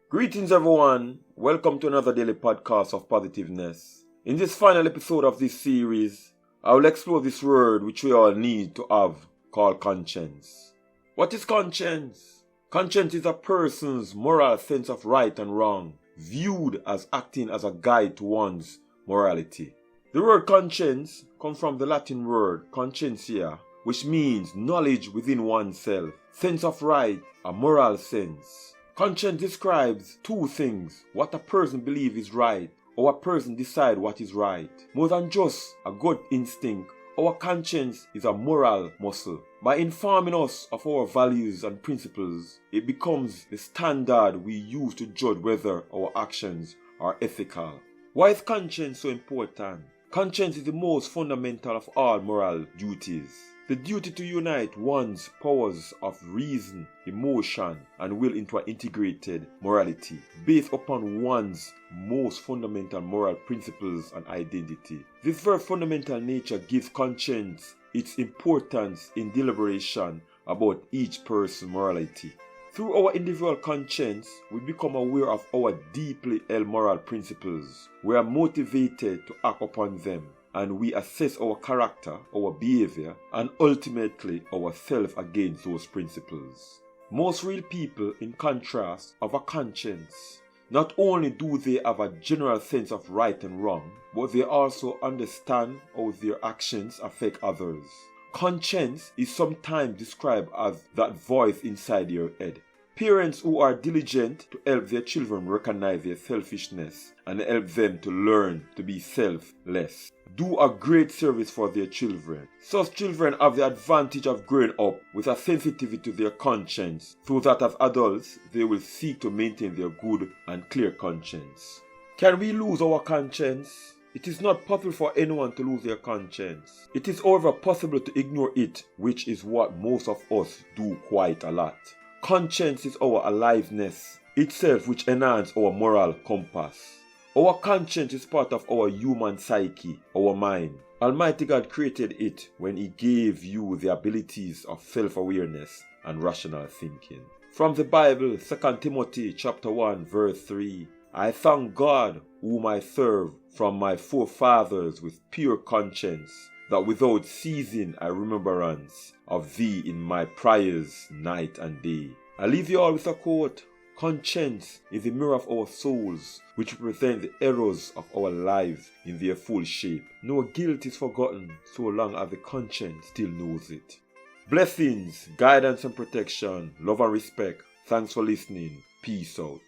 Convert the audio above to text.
Greetings everyone, welcome to another daily podcast of positiveness. In this final episode of this series, I will explore this word which we all need to have, called conscience. What is conscience? Conscience is a person's moral sense of right and wrong, viewed as acting as a guide to one's morality. The word conscience comes from the Latin word conscientia, which means knowledge within oneself, sense of right, a moral sense. Conscience describes two things: what a person believes is right, or a person decides what is right. More than just a good instinct, our conscience is a moral muscle. By informing us of our values and principles, it becomes the standard we use to judge whether our actions are ethical. Why is conscience so important? Conscience is the most fundamental of all moral duties. The duty to unite one's powers of reason, emotion, and will into an integrated morality based upon one's most fundamental moral principles and identity. This very fundamental nature gives conscience its importance in deliberation about each person's morality. Through our individual conscience, we become aware of our deeply held moral principles. We are motivated to act upon them, and we assess our character, our behavior, and ultimately ourselves against those principles. Most real people, in contrast, have a conscience. Not only do they have a general sense of right and wrong, but they also understand how their actions affect others. Conscience is sometimes described as that voice inside your head. Parents who are diligent to help their children recognize their selfishness and help them to learn to be selfless do a great service for their children. Such children have the advantage of growing up with a sensitivity to their conscience, so that as adults they will seek to maintain their good and clear conscience. Can we lose our conscience? It is not possible for anyone to lose their conscience. It is however possible to ignore it, which is what most of us do quite a lot. Conscience is our aliveness itself, which enhances our moral compass. Our conscience is part of our human psyche, our mind. Almighty God created it when He gave you the abilities of self-awareness and rational thinking. From the Bible, 2 Timothy chapter 1 verse 3, I thank God whom I serve from my forefathers with pure conscience, that without ceasing I remembrance of thee in my prayers night and day. I leave you all with a quote. Conscience is the mirror of our souls, which represent the errors of our lives in their full shape. No guilt is forgotten so long as the conscience still knows it. Blessings, guidance and protection, love and respect. Thanks for listening. Peace out.